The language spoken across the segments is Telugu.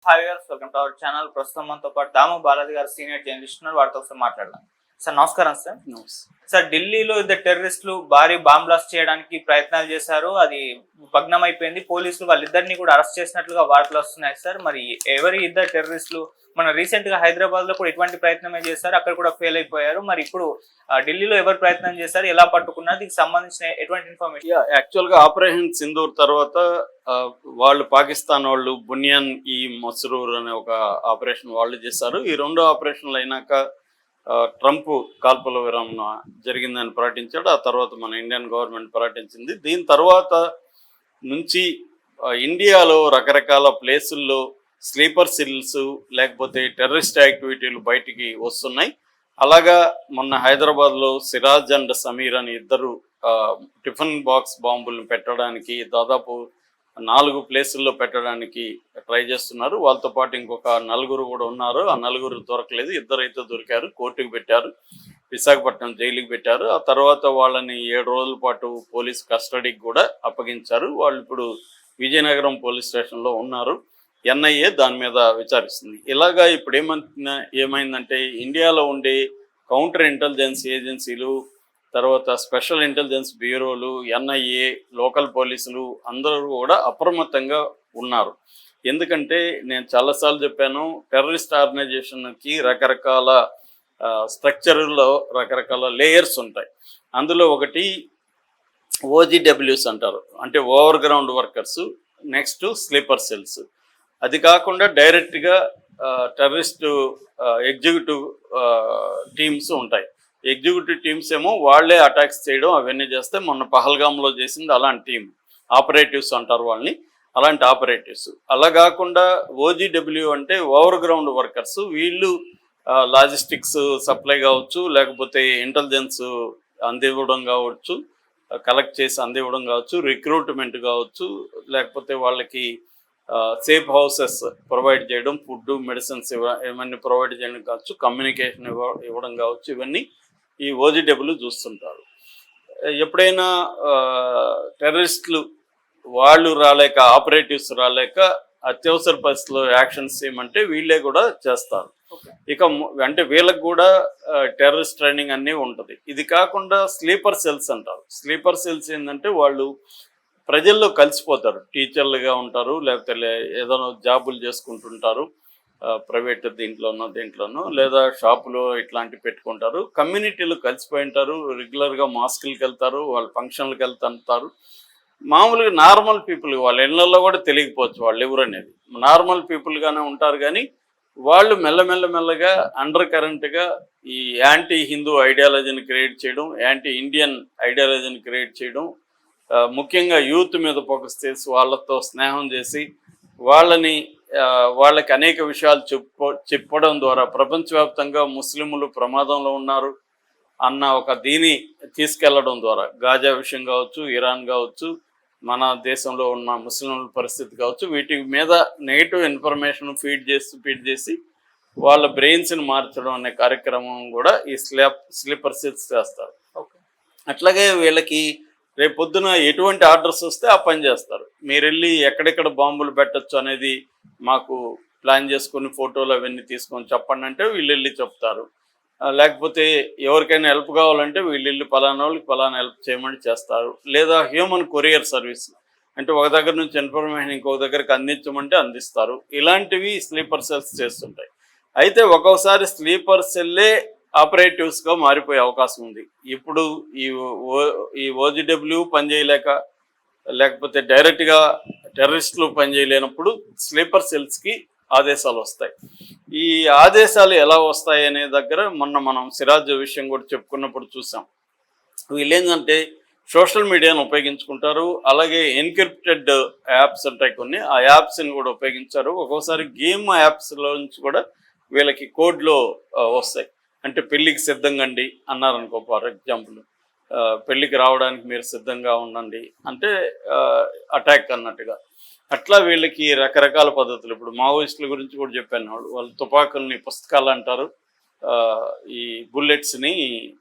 Hi viewers, welcome to our channel. ప్రస్తుతం మనతో పాటు దాము బాలాజీ గారు సీనియర్ జర్నలిస్ట్ ఉన్నారు. వారితో ఒకసారి మాట్లాడదాం. సార్ నమస్కారం సార్. సార్, ఢిల్లీలో ఇద్దరు టెర్రరిస్టులు భారీ బాంబ్ బ్లాస్ట్ చేయడానికి ప్రయత్నాలు చేశారు. అది భగ్నం అయిపోయింది. పోలీసులు వాళ్ళిద్దరిని కూడా అరెస్ట్ చేసినట్లుగా వార్తలు వస్తున్నాయి సార్. మరి ఎవరి ఇద్దరు టెర్రరిస్టులు? మన రీసెంట్ గా హైదరాబాద్ లో కూడా ఇటువంటి ప్రయత్నమే చేశారు, అక్కడ కూడా ఫెయిల్ అయిపోయారు. మరి ఇప్పుడు ఢిల్లీలో ఎవరు ప్రయత్నం చేశారు, ఎలా పట్టుకున్నారు, దీనికి సంబంధించిన ఎటువంటి ఇన్ఫర్మేషన్? యాక్చువల్ గా ఆపరేషన్ సింధూర్ తర్వాత వాళ్ళు పాకిస్తాన్ వాళ్ళు బునియాన్ ఈ మస్రూర్ అనే ఒక ఆపరేషన్ వాళ్ళు చేశారు. ఈ రెండు ఆపరేషన్లు అయినాక ట్రంప్ కాల్పుల విరమణ జరిగిందని ప్రకటించాడు. ఆ తర్వాత మన ఇండియన్ గవర్నమెంట్ ప్రకటించింది. దీని తర్వాత నుంచి ఇండియాలో రకరకాల ప్లేసుల్లో స్లీపర్ సెల్స్ లేకపోతే టెర్రరిస్ట్ యాక్టివిటీలు బయటికి వస్తున్నాయి. అలాగా మొన్న హైదరాబాద్లో సిరాజ్ అండ్ సమీర్ అని ఇద్దరు టిఫిన్ బాక్స్ బాంబులను పెట్టడానికి దాదాపు 4 ప్లేసుల్లో పెట్టడానికి ట్రై చేస్తున్నారు. వాళ్ళతో పాటు ఇంకొక 4 కూడా ఉన్నారు. ఆ 4 దొరకలేదు. ఇద్దరైతే దొరికారు, కోర్టుకు పెట్టారు, విశాఖపట్నం జైలుకి పెట్టారు. ఆ తర్వాత వాళ్ళని 7 రోజుల పాటు పోలీస్ కస్టడీకి కూడా అప్పగించారు. వాళ్ళు ఇప్పుడు విజయనగరం పోలీస్ స్టేషన్లో ఉన్నారు. ఎన్ఐఏ దాని మీద విచారిస్తుంది. ఇలాగా ఇప్పుడు ఏమైందంటే ఇండియాలో ఉండే కౌంటర్ ఇంటెలిజెన్స్ ఏజెన్సీలు, తర్వాత స్పెషల్ ఇంటెలిజెన్స్ బ్యూరోలు, ఎన్ఐఏ, లోకల్ పోలీసులు అందరూ కూడా అప్రమత్తంగా ఉన్నారు. ఎందుకంటే నేను చాలాసార్లు చెప్పాను, టెర్రరిస్ట్ ఆర్గనైజేషన్కి రకరకాల స్ట్రక్చర్లో రకరకాల లేయర్స్ ఉంటాయి. అందులో ఒకటి ఓజీడబ్ల్యూస్ అంటారు, అంటే over ground workers. Next sleeper cells. అది కాకుండా డైరెక్ట్గా టెర్రరిస్ట్ ఎగ్జిక్యూటివ్ టీమ్స్ ఉంటాయి. ఎగ్జిక్యూటివ్ టీమ్స్ ఏమో వాళ్లే అటాక్స్ చేయడం అవన్నీ చేస్తే, మొన్న పహల్గామ్లో చేసింది అలాంటి టీం, ఆపరేటివ్స్ అంటారు వాళ్ళని, అలాంటి ఆపరేటివ్స్. అలా కాకుండా ఓజీడబ్ల్యూ అంటే ఓవర్ గ్రౌండ్ వర్కర్స్. వీళ్ళు లాజిస్టిక్స్ సప్లై కావచ్చు, లేకపోతే ఇంటెలిజెన్స్ అందివ్వడం కావచ్చు, కలెక్ట్ చేసి అందివ్వడం కావచ్చు, రిక్రూట్మెంట్ కావచ్చు, లేకపోతే వాళ్ళకి సేఫ్ హౌసెస్ ప్రొవైడ్ చేయడం, ఫుడ్, మెడిసిన్స్ ఇవన్నీ ప్రొవైడ్ చేయడం కావచ్చు, కమ్యూనికేషన్ ఇవ్వడం కావచ్చు, ఇవన్నీ ఈ ఓజీడబ్ల్యూ చూస్తుంటారు. ఎప్పుడైనా టెర్రరిస్టులు వాళ్ళు రాలేక, ఆపరేటివ్స్ రాలేక అత్యవసర పరిస్థితుల్లో యాక్షన్స్ చేయమంటే వీళ్ళే కూడా చేస్తారు. ఇక అంటే వీళ్ళకి కూడా టెర్రరిస్ట్ ట్రైనింగ్ అన్నీ ఉంటుంది. ఇది కాకుండా స్లీపర్ సెల్స్ అంటారు. స్లీపర్ సెల్స్ ఏంటంటే వాళ్ళు ప్రజల్లో కలిసిపోతారు. టీచర్లుగా ఉంటారు, లేకపోతే ఏదైనా జాబులు చేసుకుంటుంటారు, ప్రైవేట్ దీంట్లోనో లేదా షాపులో ఇట్లాంటివి పెట్టుకుంటారు. కమ్యూనిటీలో కలిసిపోయి ఉంటారు, రెగ్యులర్గా మాస్కులకి వెళ్తారు, వాళ్ళ ఫంక్షన్లకు వెళ్తుంటారు. మామూలుగా నార్మల్ పీపుల్ వాళ్ళ ఇళ్లలో కూడా తెలియకపోవచ్చు వాళ్ళు ఎవరు అనేది. నార్మల్ పీపుల్గానే ఉంటారు. కానీ వాళ్ళు మెల్లగా అండర్ కరెంట్గా ఈ యాంటీ హిందూ ఐడియాలజీని క్రియేట్ చేయడం, యాంటీ ఇండియన్ ఐడియాలజీని క్రియేట్ చేయడం, ముఖ్యంగా యూత్ మీద ఫోకస్ చేసి వాళ్ళతో స్నేహం చేసి వాళ్ళకి అనేక విషయాలు చెప్పడం ద్వారా ప్రపంచవ్యాప్తంగా ముస్లింలు ప్రమాదంలో ఉన్నారు అన్న ఒక దీని తీసుకెళ్లడం ద్వారా, గాజా విషయం కావచ్చు, ఇరాన్ కావచ్చు, మన దేశంలో ఉన్న ముస్లింల పరిస్థితి కావచ్చు, వీటి మీద నెగిటివ్ ఇన్ఫర్మేషన్ ఫీడ్ చేసి వాళ్ళ బ్రెయిన్స్ని మార్చడం అనే కార్యక్రమం కూడా ఈ స్లీపర్ సెల్స్ చేస్తారు. అట్లాగే వీళ్ళకి రేపు పొద్దున ఎటువంటి ఆర్డర్స్ వస్తే ఆ పని చేస్తారు. మీరు వెళ్ళి ఎక్కడెక్కడ బాంబులు పెట్టచ్చు అనేది మాకు ప్లాన్ చేసుకుని ఫోటోలు అవన్నీ తీసుకొని చెప్పండి అంటే వీళ్ళు వెళ్ళి చెప్తారు. లేకపోతే ఎవరికైనా హెల్ప్ కావాలంటే వీళ్ళు వెళ్ళి పలానా వాళ్ళకి పలానా హెల్ప్ చేయమని చేస్తారు. లేదా హ్యూమన్ కొరియర్ సర్వీస్, అంటే ఒక దగ్గర నుంచి ఇన్ఫర్మేషన్ ఇంకొక దగ్గరికి అందించమంటే అందిస్తారు. ఇలాంటివి స్లీపర్ సెల్స్ చేస్తుంటాయి. అయితే ఒక్కోసారి స్లీపర్ సెల్లే ఆపరేటివ్స్గా మారిపోయే అవకాశం ఉంది. ఇప్పుడు ఈ ఓజీడబ్ల్యూ పనిచేయలేక, లేకపోతే డైరెక్ట్గా టెర్రరిస్టులు పనిచేయలేనప్పుడు స్లీపర్ సెల్స్కి ఆదేశాలు వస్తాయి. ఈ ఆదేశాలు ఎలా వస్తాయి అనే దగ్గర మొన్న మనం సిరాజ్ విషయం కూడా చెప్పుకున్నప్పుడు చూసాం. వీళ్ళు ఏంటంటే సోషల్ మీడియాను ఉపయోగించుకుంటారు. అలాగే ఎన్క్రిప్టెడ్ యాప్స్ ఉంటాయి కొన్ని, ఆ యాప్స్ని కూడా ఉపయోగించారు. ఒక్కోసారి గేమ్ యాప్స్లో నుంచి కూడా వీళ్ళకి కోడ్లో వస్తాయి. అంటే పెళ్ళికి సిద్ధంగా అండి అన్నారనుకో, ఫర్ ఎగ్జాంపుల్ పెళ్ళికి రావడానికి మీరు సిద్ధంగా ఉండండి అంటే అటాక్ అన్నట్టుగా. అట్లా వీళ్ళకి రకరకాల పద్ధతులు. ఇప్పుడు మావోయిస్టుల గురించి కూడా చెప్పాను. వాళ్ళు తుపాకుల్ని పుస్తకాలు అంటారు, ఈ బుల్లెట్స్ని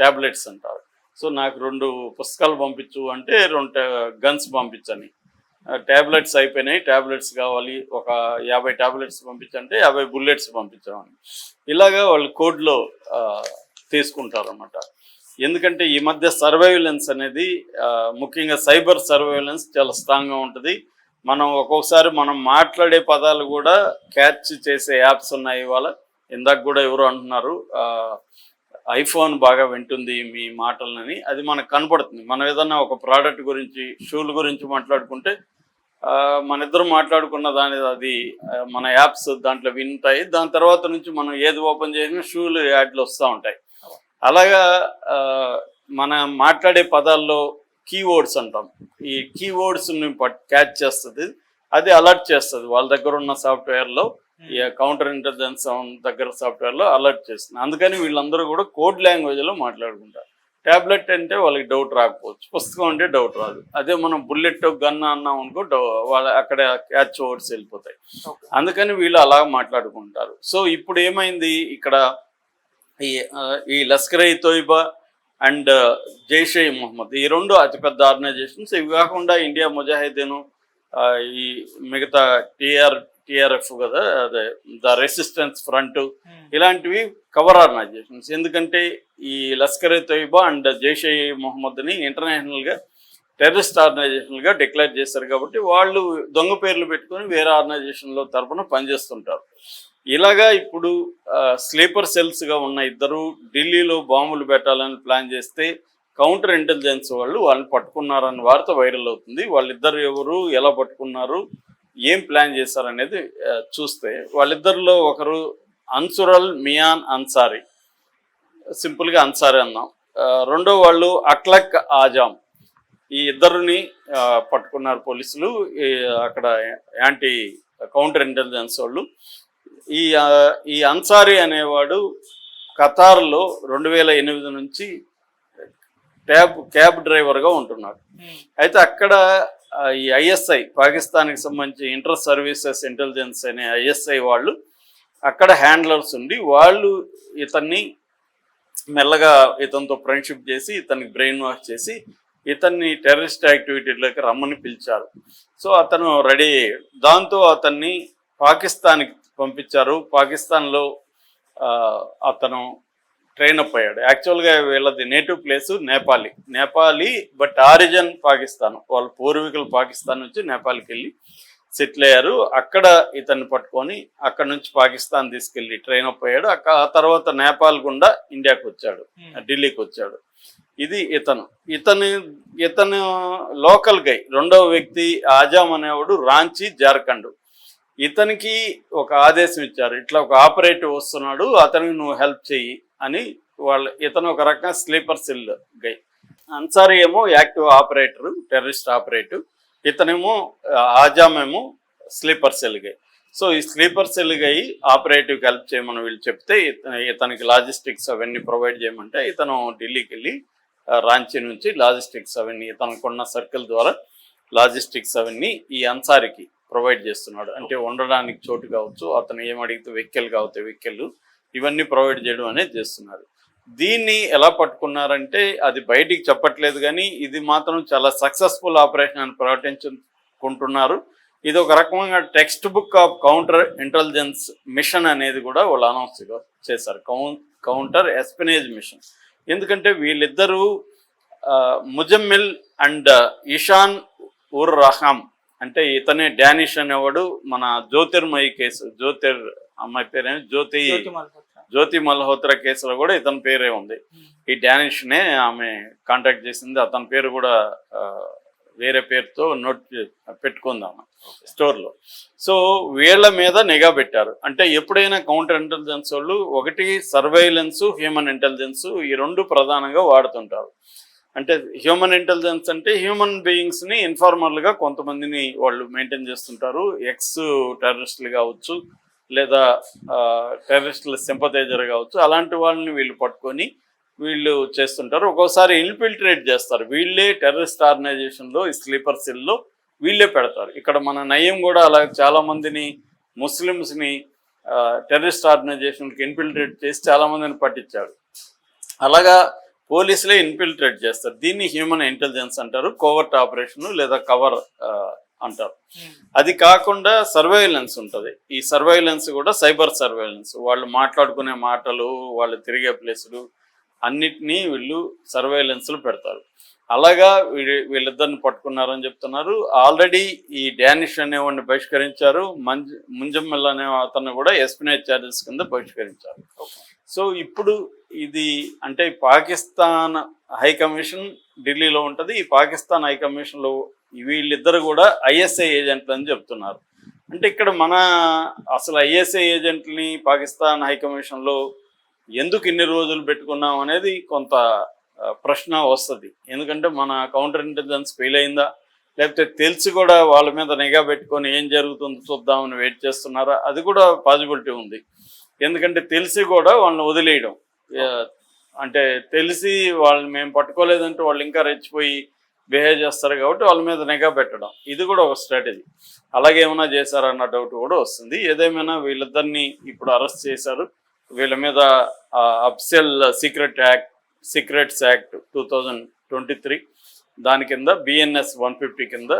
ట్యాబ్లెట్స్ అంటారు. సో నాకు 2 పుస్తకాలు పంపించు అంటే 2 గన్స్ పంపించని. ట్యాబ్లెట్స్ అయిపోయినాయి, ట్యాబ్లెట్స్ కావాలి, ఒక 50 ట్యాబ్లెట్స్ పంపించంటే 50 బుల్లెట్స్ పంపించామని. ఇలాగా వాళ్ళు కోడ్లో తీసుకుంటారన్నమాట. ఎందుకంటే ఈ మధ్య సర్వైలెన్స్ అనేది ముఖ్యంగా సైబర్ సర్వైలెన్స్ చాలా స్ట్రాంగ్గా ఉంటుంది. మనం ఒక్కొక్కసారి మనం మాట్లాడే పదాలు కూడా క్యాచ్ చేసే యాప్స్ ఉన్నాయి ఇవాళ. ఇందాక కూడా ఎవరు అంటున్నారు ఐఫోన్ బాగా వింటుంది మీ మాటలని, అది మనకు కనపడుతుంది. మనం ఏదన్నా ఒక ప్రోడక్ట్ గురించి, షూల గురించి మాట్లాడుకుంటే మన ఇద్దరు మాట్లాడుకున్న అది మన యాప్స్ దాంట్లో వింటాయి. దాని తర్వాత నుంచి మనం ఏది ఓపెన్ చేసినా షూలు యాడ్లు వస్తూ ఉంటాయి. అలాగా మన మాట్లాడే పదాల్లో కీవర్డ్స్ అంటాం. ఈ కీవర్డ్స్ని క్యాచ్ చేస్తుంది, అది అలర్ట్ చేస్తుంది. వాళ్ళ దగ్గర ఉన్న సాఫ్ట్వేర్లో, ఈ కౌంటర్ ఇంటెలిజెన్స్ దగ్గర సాఫ్ట్వేర్లో అలర్ట్ చేస్తుంది. అందుకని వీళ్ళందరూ కూడా కోడ్ లాంగ్వేజ్లో మాట్లాడుకుంటారు. ట్యాబ్లెట్ అంటే వాళ్ళకి డౌట్ రాకపోవచ్చు, పుస్తకం అంటే డౌట్ రాదు. అదే మనం బుల్లెట్ గన్ అన్నాం అనుకో వాళ్ళ అక్కడ క్యాచ్ వర్డ్స్ వెళ్ళిపోతాయి. అందుకని వీళ్ళు అలా మాట్లాడుకుంటారు. సో ఇప్పుడు ఏమైంది ఇక్కడ, ఈ లష్కర్ ఇ తోయిబా అండ్ జైషే మొహమ్మద్, ఈ రెండు అతిపెద్ద ఆర్గనైజేషన్స్. ఇవి కాకుండా ఇండియా ముజాహిదీన్, ఈ మిగతా టిఆర్ఎఫ్ కదా, అదే ద రెసిస్టెన్స్ ఫ్రంట్, ఇలాంటివి కవర్ ఆర్గనైజేషన్స్. ఎందుకంటే ఈ లష్కర్ ఇ తోయిబా అండ్ జైషే మొహమ్మద్ని ఇంటర్నేషనల్గా టెర్రరిస్ట్ ఆర్గనైజేషన్గా డిక్లేర్ చేశారు. కాబట్టి వాళ్ళు దొంగ పేర్లు పెట్టుకొని వేరే ఆర్గనైజేషన్లో తరఫున పనిచేస్తుంటారు. ఇలాగా ఇప్పుడు స్లీపర్ సెల్స్గా ఉన్న ఇద్దరు ఢిల్లీలో బాంబులు పెట్టాలని ప్లాన్ చేస్తే కౌంటర్ ఇంటెలిజెన్స్ వాళ్ళు వాళ్ళని పట్టుకున్నారన్న వార్త వైరల్ అవుతుంది. వాళ్ళిద్దరు ఎవరు, ఎలా పట్టుకున్నారు, ఏం ప్లాన్ చేశారనేది చూస్తే, వాళ్ళిద్దరిలో ఒకరు అన్సురల్ మియాన్ అన్సారీ, సింపుల్గా అన్సారీ అన్నాం. రెండో వాళ్ళు అక్లక్ ఆజామ్. ఈ ఇద్దరిని పట్టుకున్నారు పోలీసులు, అక్కడ యాంటీ కౌంటర్ ఇంటెలిజెన్స్ వాళ్ళు. ఈ అన్సారీ అనేవాడు ఖతార్లో 2008 నుంచి క్యాబ్ డ్రైవర్గా ఉంటున్నాడు. అయితే అక్కడ ఈ ఐఎస్ఐ, పాకిస్తాన్కి సంబంధించి ఇంటర్ సర్వీసెస్ ఇంటెలిజెన్స్ అనే ఐఎస్ఐ వాళ్ళు అక్కడ హ్యాండ్లర్స్ ఉండి, వాళ్ళు ఇతన్ని మెల్లగా ఇతనితో ఫ్రెండ్షిప్ చేసి, ఇతనికి బ్రెయిన్ వాష్ చేసి, ఇతన్ని టెర్రరిస్ట్ యాక్టివిటీలోకి రమ్మని పిలిచారు. సో అతను రెడీ అయ్యాడు. దాంతో అతన్ని పాకిస్తాన్కి పంపించారు. పాకిస్తాన్లో అతను ట్రైన్ అప్ అయ్యాడు. యాక్చువల్గా వీళ్ళది native place Nepali, but origin Pakistan. వాళ్ళ పూర్వీకులు పాకిస్తాన్ నుంచి నేపాల్కి వెళ్ళి సెటిల్ అయ్యారు. అక్కడ ఇతన్ని పట్టుకొని అక్కడ నుంచి పాకిస్తాన్ తీసుకెళ్ళి ట్రైన్ అప్ అయ్యాడు. ఆ తర్వాత నేపాల్ గుండా ఇండియాకి వచ్చాడు, ఢిల్లీకి వచ్చాడు. ఇది ఇతను లోకల్ గై. రెండవ వ్యక్తి ఆజామ్ అనేవాడు రాంచీ, జార్ఖండ్. ఇతనికి ఒక ఆదేశం ఇచ్చారు, ఇట్లా ఒక ఆపరేటివ్ వస్తున్నాడు, అతనికి నువ్వు హెల్ప్ చెయ్యి అని. ఇతను ఒక రకంగా స్లీపర్ సెల్ గై. అన్సారీ ఏమో యాక్టివ్ ఆపరేటర్, టెర్రరిస్ట్ ఆపరేటివ్. ఇతనేమో ఆజామ్ ఏమో స్లీపర్ సెల్ గై. సో ఈ స్లీపర్ సెల్ గై ఆపరేటివ్కి హెల్ప్ చేయమని వీళ్ళు చెప్తే, ఇతనికి లాజిస్టిక్స్ అవన్నీ ప్రొవైడ్ చేయమంటే ఇతను ఢిల్లీకి వెళ్ళి రాంచీ నుంచి లాజిస్టిక్స్ అవన్నీ ఇతనుకున్న సర్కిల్ ద్వారా లాజిస్టిక్స్ అవన్నీ ఈ అన్సారీకి ప్రొవైడ్ చేస్తున్నాడు. అంటే ఉండడానికి చోటు కావచ్చు, అతను ఏమడిగితే వెహికల్ కావచ్చు వెహికల్, ఇవన్నీ ప్రొవైడ్ చేయడం అనేది చేస్తున్నారు. దీన్ని ఎలా పట్టుకున్నారంటే అది బయటికి చెప్పట్లేదు, కానీ ఇది మాత్రం చాలా సక్సెస్ఫుల్ ఆపరేషన్ అని ప్రకటించుకుంటున్నారు. ఇది ఒక రకమైన textbook of counter intelligence mission అనేది కూడా వాళ్ళు అనౌన్స్ చేశారు, కౌంటర్ ఎస్పినేజ్ మిషన్. ఎందుకంటే వీళ్ళిద్దరూ ముజమ్మిల్ అండ్ ఇషాన్ ఉర్ రహామ్, అంటే ఇతనే డానిష్ అనేవాడు మన జ్యోతిర్మయి కేసు, అమ్మాయి పేరే జ్యోతి మల్హోత్రా కేసులో కూడా ఇతని పేరే ఉంది. ఈ డానిష్నే ఆమె కాంటాక్ట్ చేసింది. అతని పేరు కూడా వేరే పేరుతో నోట్ పెట్టుకుందాం స్టోర్లో. సో వీళ్ళ మీద నిఘా పెట్టారు. అంటే ఎప్పుడైనా కౌంటర్ ఇంటెలిజెన్స్ వాళ్ళు ఒకటి సర్వైలెన్స్, హ్యూమన్ ఇంటెలిజెన్స్, ఈ రెండు ప్రధానంగా వాడుతుంటారు. అంటే హ్యూమన్ ఇంటెలిజెన్స్ అంటే హ్యూమన్ బీయింగ్స్ని ఇన్ఫార్మర్లుగా కొంతమందిని వాళ్ళు మెయింటైన్ చేస్తుంటారు. ఎక్స్ టెర్రరిస్టులు కావచ్చు, లేదా టెర్రరిస్టుల సింపథైజర్ కావచ్చు. అలాంటి వాళ్ళని వీళ్ళు పట్టుకొని వీళ్ళు చేస్తుంటారు. ఒక్కోసారి ఇన్ఫిల్ట్రేట్ చేస్తారు. వీళ్ళే టెర్రరిస్ట్ ఆర్గనైజేషన్లో, ఈ స్లీపర్ సెల్లో వీళ్ళే పెడతారు. ఇక్కడ మన నయం కూడా అలా చాలామందిని ముస్లిమ్స్ని టెర్రరిస్ట్ ఆర్గనైజేషన్కి ఇన్ఫిల్ట్రేట్ చేసి చాలామందిని పట్టించాడు. అలాగా పోలీసులే ఇన్ఫిల్ట్రేట్ చేస్తారు. దీన్ని హ్యూమన్ ఇంటెలిజెన్స్ అంటారు. కోవర్ట్ ఆపరేషన్ లేదా కవర్ అంటారు. అది కాకుండా సర్వైలెన్స్ ఉంటుంది. ఈ సర్వైలెన్స్ కూడా సైబర్ సర్వైలెన్స్. వాళ్ళు మాట్లాడుకునే మాటలు, వాళ్ళు తిరిగే ప్లేసులు అన్నిటినీ వీళ్ళు సర్వైలెన్స్లు పెడతారు. అలాగా వీళ్ళిద్దరిని పట్టుకున్నారని చెప్తున్నారు. ఆల్రెడీ ఈ డానిష్ అనేవాడిని బహిష్కరించారు. ముంజమ్మల్ అనే అతన్ని కూడా ఎస్పినేజ్ ఛార్జెస్ కింద బహిష్కరించారు. సో ఇప్పుడు ఇది అంటే పాకిస్తాన్ హై కమిషన్ ఢిల్లీలో ఉంటుంది. ఈ పాకిస్తాన్ హై కమిషన్లో వీళ్ళిద్దరు కూడా ఐఎస్ఐ ఏజెంట్లు అని చెప్తున్నారు. అంటే ఇక్కడ మన అసలు ఐఎస్ఐ ఏజెంట్ని పాకిస్తాన్ హై కమిషన్లో ఎందుకు ఇన్ని రోజులు పెట్టుకున్నాం అనేది కొంత ప్రశ్న వస్తుంది. ఎందుకంటే మన కౌంటర్ ఇంటెలిజెన్స్ ఫెయిల్ అయిందా, లేకపోతే తెలిసి కూడా వాళ్ళ మీద నిఘా పెట్టుకొని ఏం జరుగుతుందో చూద్దామని వెయిట్ చేస్తున్నారా, అది కూడా పాసిబిలిటీ ఉంది. ఎందుకంటే తెలిసి కూడా వాళ్ళని వదిలేయడం, అంటే తెలిసి వాళ్ళని మేము పట్టుకోలేదంటే వాళ్ళు ఇంకా రెచ్చిపోయి బిహేవ్ చేస్తారు కాబట్టి వాళ్ళ మీద నిఘా పెట్టడం, ఇది కూడా ఒక స్ట్రాటజీ. అలాగే ఏమైనా చేశారన్న డౌట్ కూడా వస్తుంది. ఏదేమైనా వీళ్ళిద్దరిని ఇప్పుడు అరెస్ట్ చేశారు. వీళ్ళ మీద అఫ్సియల్ సీక్రెట్స్ యాక్ట్ 2023 దాని కింద BNS 150 కింద